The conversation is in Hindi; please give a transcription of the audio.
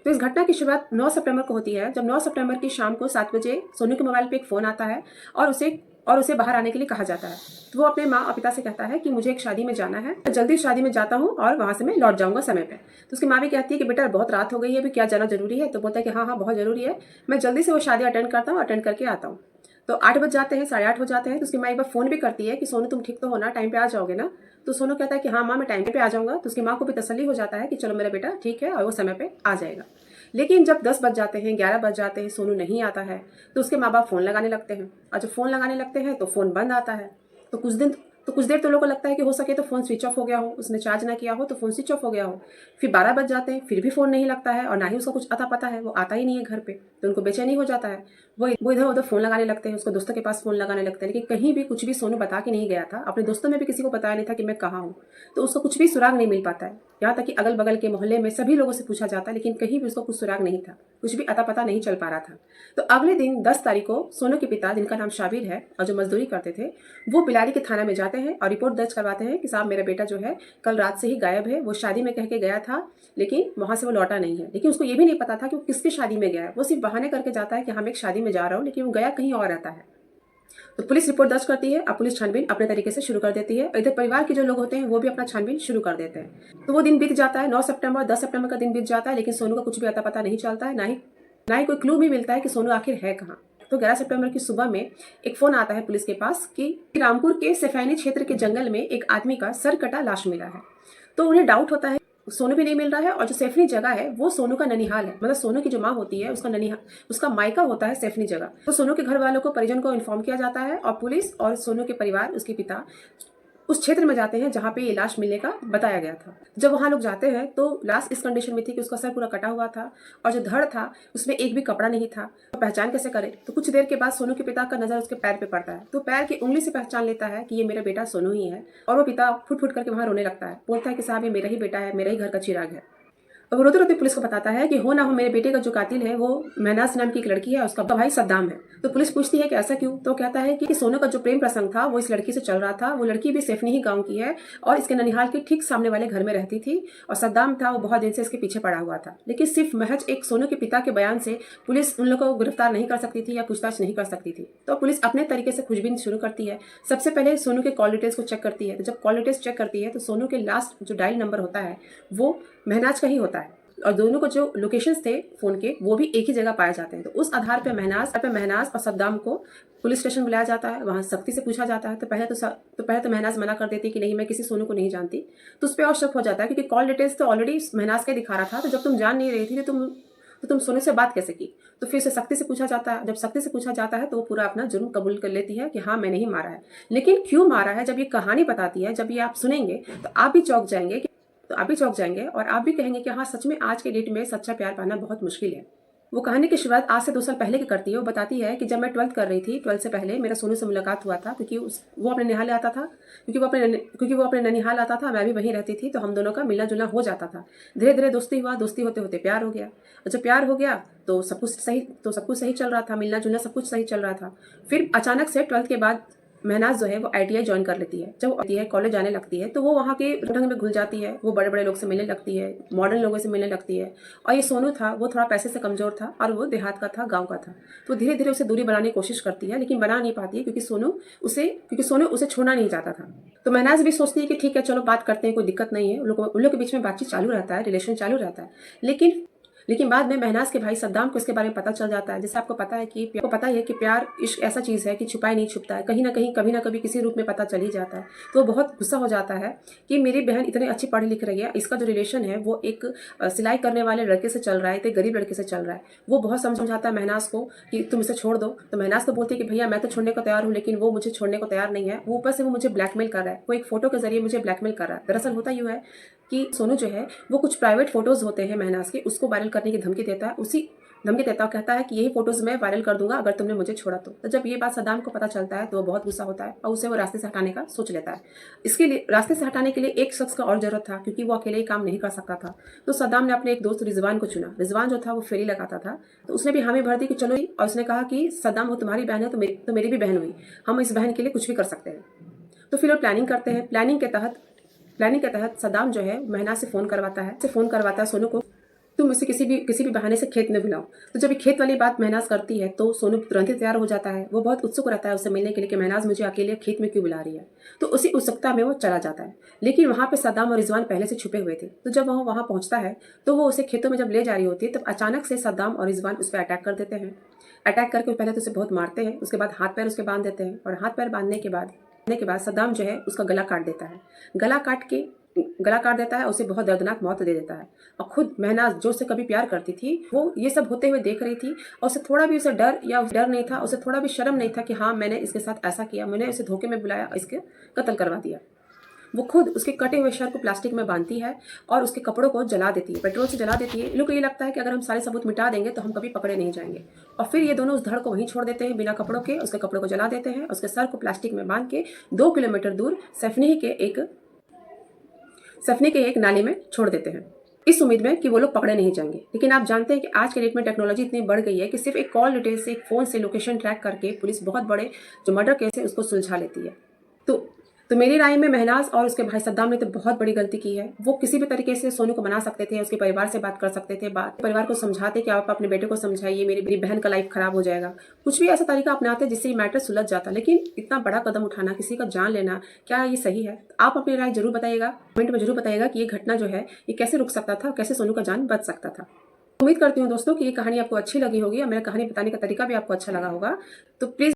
तो इस घटना की शुरुआत 9 सितंबर को होती है, जब 9 सितंबर की शाम को 7 बजे सोनू के मोबाइल पे एक फ़ोन आता है और उसे बाहर आने के लिए कहा जाता है। तो वो अपने माँ और पिता से कहता है कि मुझे एक शादी में जाना है, जल्दी शादी में जाता हूँ और वहाँ से मैं लौट जाऊँगा समय पे। तो उसकी माँ भी कहती है कि बेटा बहुत रात हो गई है, अभी क्या जाना ज़रूरी है? तो बोलता है कि हाँ, हाँ, बहुत ज़रूरी है, मैं जल्दी से वो शादी अटेंड करता हूँ, अटेंड करके आता हूँ। तो 8 बज जाते हैं, 8:30 हो जाते हैं, तो उसकी माँ एक बार फ़ोन भी करती है कि सोनू तुम ठीक तो हो ना, टाइम पे आ जाओगे ना? तो सोनू कहता है कि हाँ माँ, मैं टाइम पे आ जाऊँगा। तो उसकी माँ को भी तसल्ली हो जाता है कि चलो मेरा बेटा ठीक है और वो समय पे आ जाएगा। लेकिन जब 10 बज जाते हैं, 11 बज जाते हैं, सोनू नहीं आता है, तो उसके माँ बाप फ़ोन लगाने लगते हैं और जब फ़ोन लगाने लगते हैं तो फ़ोन बंद आता है। तो कुछ देर तो लोगों को लगता है कि हो सके तो फ़ोन स्विच ऑफ हो गया हो, उसने चार्ज ना किया हो तो फ़ोन स्विच ऑफ हो गया हो। फिर 12 बज जाते हैं, फिर भी फ़ोन नहीं लगता है और ना ही उसका कुछ अता पता है, वो आता ही नहीं है घर पे। तो उनको बेचैनी हो जाता है, वो इधर-उधर फ़ोन लगाने लगते हैं, उसके दोस्तों के पास फ़ोन लगाने लगते हैं, लेकिन कहीं भी कुछ भी सोनू बता के नहीं गया था, अपने दोस्तों में भी किसी को बताया नहीं था कि मैं कहाँ हूँ। तो उसको कुछ भी सुराग नहीं मिल पाता है, यहाँ तक कि अगल-बगल के मोहल्ले में सभी लोगों से पूछा जाता है, लेकिन कहीं भी उसको कुछ सुराग नहीं था, कुछ भी अता पता नहीं चल पा रहा था। तो अगले दिन 10 तारीख को सोनू के पिता, जिनका नाम शाबिर है और जो मजदूरी करते थे, वो बिलारी के थाना में जाते हैं और रिपोर्ट दर्ज करवाते हैं कि साहब मेरा बेटा जो है कल रात से ही गायब है, वो शादी में कह के गया था लेकिन वहां से वो लौटा नहीं है। लेकिन उसको ये भी नहीं पता था कि वो किसकी शादी में गया है, वो सिर्फ बहाने करके जाता है कि हम एक शादी में जा रहा हूँ, लेकिन वो गया कहीं और रहता है। तो पुलिस रिपोर्ट दर्ज करती है, अब पुलिस छानबीन अपने तरीके से शुरू कर देती है। इधर परिवार के जो लोग होते हैं वो भी अपना छानबीन शुरू कर देते हैं। तो वो दिन बीत जाता है, 9 सितंबर 10 सितंबर का दिन बीत जाता है, लेकिन सोनू का कुछ भी अता पता नहीं चलता है, ना ही कोई क्लू भी मिलता है कि सोनू आखिर है कहाँ। तो 11 सितंबर की सुबह में एक फोन आता है पुलिस के पास कि रामपुर के सैफैनी क्षेत्र के जंगल में एक आदमी का सर कटा लाश मिला है। तो उन्हें डाउट होता है, सोनू भी नहीं मिल रहा है और जो सैफनी जगह है वो सोनू का ननिहाल है, मतलब सोनू की जो माँ होती है उसका ननिहाल, उसका मायका होता है सैफनी जगह। तो सोनू के घर वालों को, परिजन को इन्फॉर्म किया जाता है और पुलिस और सोनू के परिवार, उसके पिता उस क्षेत्र में जाते हैं जहाँ पे ये लाश मिलने का बताया गया था। जब वहाँ लोग जाते हैं तो लाश इस कंडीशन में थी कि उसका सर पूरा कटा हुआ था और जो धड़ था उसमें एक भी कपड़ा नहीं था। तो पहचान कैसे करे? तो कुछ देर के बाद सोनू के पिता का नजर उसके पैर पे पड़ता है, तो पैर की उंगली से पहचान लेता है कि ये मेरा बेटा सोनू ही है और वो पिता फुट फुट करके वहाँ रोने लगता है, बोलता है कि साहब ये मेरा ही बेटा है, मेरा ही घर का चिराग है। और रोते रोते पुलिस को बताता है कि हो ना हो मेरे बेटे का जो कातिल है वो महनाज नाम की एक लड़की है, उसका भाई सद्दाम है। तो पुलिस पूछती है कि ऐसा क्यों? तो कहता है कि सोनू का जो प्रेम प्रसंग था वो इस लड़की से चल रहा था, वो लड़की भी सैफनी ही गांव की है और इसके ननिहाल के ठीक सामने वाले घर में रहती थी और सद्दाम था वो बहुत दिन से इसके पीछे पड़ा हुआ था। लेकिन सिर्फ महज एक सोनू के पिता के बयान से पुलिस उन लोगों को गिरफ्तार नहीं कर सकती थी या पूछताछ नहीं कर सकती थी। तो पुलिस अपने तरीके से खोजबीन शुरू करती है। सबसे पहले सोनू के कॉल डिटेल्स को चेक करती है। तो जब कॉल डिटेल्स चेक करती है तो सोनू के लास्ट जो डायल नंबर होता है वो महनाज का ही होता है और दोनों को जो लोकेशंस थे फोन के वो भी एक ही जगह पाए जाते हैं। तो उस आधार पे महनाज और सद्दाम को पुलिस स्टेशन बुलाया जाता है, वहां सख्ती से पूछा जाता है। तो पहले तो महनाज मना कर देती है कि नहीं, मैं किसी सोनू को नहीं जानती। तो उस पर और शक हो जाता है क्योंकि कॉल डिटेल्स तो ऑलरेडी महनाज का दिखा रहा था, तो जब तुम जान नहीं रही थी तो तुम सोनू से बात कैसे की? तो फिर से सख्ती से पूछा जाता है। जब सख्ती से पूछा जाता है तो वो पूरा अपना जुर्म कबूल कर लेती है कि हाँ मैंने ही मारा है। लेकिन क्यों मारा है, जब ये कहानी बताती है, जब ये आप सुनेंगे तो आप भी चौंक जाएंगे और आप भी कहेंगे कि हाँ सच में आज के डेट में सच्चा प्यार पाना बहुत मुश्किल है। वो कहानी की शुरुआत आज से 2 साल पहले की करती है। वो बताती है कि जब मैं 12th कर रही थी, 12th से पहले मेरा सोनू से मुलाकात हुआ था क्योंकि वो अपने ननिहाल आता था, क्योंकि वो अपने ननिहाल आता था, मैं भी वहीं रहती थी, तो हम दोनों का मिलना जुलना हो जाता था। धीरे धीरे दोस्ती हुआ, दोस्ती होते होते प्यार हो गया और जब प्यार हो गया तो सब कुछ सही चल रहा था, मिलना जुलना सब कुछ सही चल रहा था। फिर अचानक से 12th के बाद महनाज जो है वो ITI ज्वाइन कर लेती है। जब वो आती है, कॉलेज जाने लगती है, तो वो वहाँ के ढंग में घुल जाती है, वो बड़े बड़े लोग से मिलने लगती है, मॉडर्न लोगों से मिलने लगती है। और ये सोनू था वो थोड़ा पैसे से कमजोर था और वो देहात का था, गाँव का था। तो धीरे धीरे उसे दूरी बनाने की कोशिश करती है, लेकिन बना नहीं पाती है क्योंकि सोनू उसे छोड़ना नहीं चाहता था। तो महनाज भी सोचती है कि ठीक है चलो बात करते हैं, कोई दिक्कत नहीं है। उन लोग के बीच में बातचीत चालू रहता है, रिलेशन चालू रहता है। लेकिन बाद में महनाज के भाई सद्दाम को इसके बारे में पता चल जाता है। जैसे आपको पता है कि प्यार इश्क ऐसा चीज़ है कि छुपाए नहीं छुपता है, कहीं ना कहीं कभी ना कभी किसी रूप में पता चल ही जाता है। तो वो बहुत गुस्सा हो जाता है कि मेरी बहन इतनी अच्छी पढ़ी लिख रही है, इसका जो रिलेशन है वो एक सिलाई करने वाले लड़के से चल रहा है, एक गरीब लड़के से चल रहा है। वो बहुत समझाता है महनाज को कि तुम इसे छोड़ दो। तो महनाज तो बोलती है कि भैया मैं तो छोड़ने को तैयार हूँ, लेकिन वो मुझे छोड़ने को तैयार नहीं है। वो ऊपर से वो मुझे ब्लैकमेल कर रहा है, वो एक फोटो के जरिए मुझे ब्लैकमेल कर रहा है। दरअसल होता यूँ है कि सोनू जो है वो कुछ प्राइवेट फोटोज होते हैं महनाज के, उसको वायरल करने की धमकी देता है। उसी धमकी देता है, कहता है कि यही फोटोज मैं वायरल कर दूंगा अगर तुमने मुझे छोड़ा तो। जब ये बात सद्दाम को पता चलता है तो वो बहुत गुस्सा होता है और उसे वो रास्ते से हटाने का सोच लेता है। इसके लिए रास्ते से हटाने के लिए एक शख्स का और जरूरत था क्योंकि वो अकेले ही काम नहीं कर सकता था। तो सद्दाम ने अपने एक दोस्त रिजवान को चुना। रिजवान जो था वो फेरी लगाता था, तो उसने भी हामी भर दी कि चलो, और उसने कहा कि सद्दाम वो तुम्हारी बहन है तो मेरी भी बहन हुई, हम इस बहन के लिए कुछ भी कर सकते हैं। तो फिर वो प्लानिंग करते हैं। प्लानिंग के तहत सद्दाम जो है महनाज से फोन करवाता है सोनू को। तुम मुझसे किसी भी बहाने से खेत में बुलाओ। तो जब ये खेत वाली बात महनाज करती है तो सोनू तुरंत ही तैयार हो जाता है। वो बहुत उत्सुक रहता है उससे मिलने के लिए कि महनाज मुझे अकेले खेत में क्यों बुला रही है। तो उसी उत्सुकता में वो चला जाता है। लेकिन वहाँ पे सद्दाम और रिजवान पहले से छुपे हुए थे। तो जब वो वहाँ पहुँचता है तो वो उसे खेतों में जब ले जा रही होती है तब अचानक से सद्दाम और रिजवान उस पर अटैक कर देते हैं। अटैक करके पहले तो उसे बहुत मारते हैं, उसके बाद हाथ पैर उसके बांध देते हैं और हाथ पैर बांधने के बाद सद्दाम जो है उसका गला काट देता है। गला काट देता है, उसे बहुत दर्दनाक मौत दे देता है। और खुद महनाज जो उससे कभी प्यार करती थी वो ये सब होते हुए देख रही थी और उसे थोड़ा भी उसे डर नहीं था, उसे थोड़ा भी शर्म नहीं था कि हाँ मैंने इसके साथ ऐसा किया, मैंने इसे धोखे में बुलाया, इसके कत्ल करवा दिया। वो खुद उसके कटे हुए शर को प्लास्टिक में बांधती है और उसके कपड़ों को जला देती है, पेट्रोल से जला देती है। इन लोग को ये लगता है कि अगर हम सारे सबूत मिटा देंगे तो हम कभी पकड़े नहीं जाएंगे। और फिर ये दोनों उस धड़ को वहीं छोड़ देते हैं बिना कपड़ों के, उसके कपड़ों को जला देते हैं, उसके सर को प्लास्टिक में बांध के 2 किलोमीटर दूर सफनी के एक नाले में छोड़ देते हैं, इस उम्मीद में कि वो लोग पकड़े नहीं जाएंगे। लेकिन आप जानते हैं कि आज के डेट में टेक्नोलॉजी इतनी बढ़ गई है कि सिर्फ एक कॉल डिटेल से, एक फोन से लोकेशन ट्रैक करके पुलिस बहुत बड़े जो मर्डर केस है उसको सुलझा लेती है। तो मेरी राय में महनाज और उसके भाई सद्दाम ने तो बहुत बड़ी गलती की है। वो किसी भी तरीके से सोनू को मना सकते थे, उसके परिवार से बात कर सकते थे, परिवार को समझाते कि आप अपने बेटे को समझाइए, मेरी बहन का लाइफ खराब हो जाएगा, कुछ भी ऐसा तरीका अपनाते जिससे ये मैटर सुलझ जाता। लेकिन इतना बड़ा कदम उठाना, किसी का जान लेना, क्या ये सही है? आप अपनी राय जरूर बताइएगा, कमेंट में जरूर बताइएगा कि ये घटना जो है ये कैसे रुक सकता था, कैसे सोनू का जान बच सकता था। उम्मीद करती हूँ दोस्तों कि ये कहानी आपको अच्छी लगी होगी और मेरा कहानी बताने का तरीका भी आपको अच्छा लगा होगा। तो प्लीज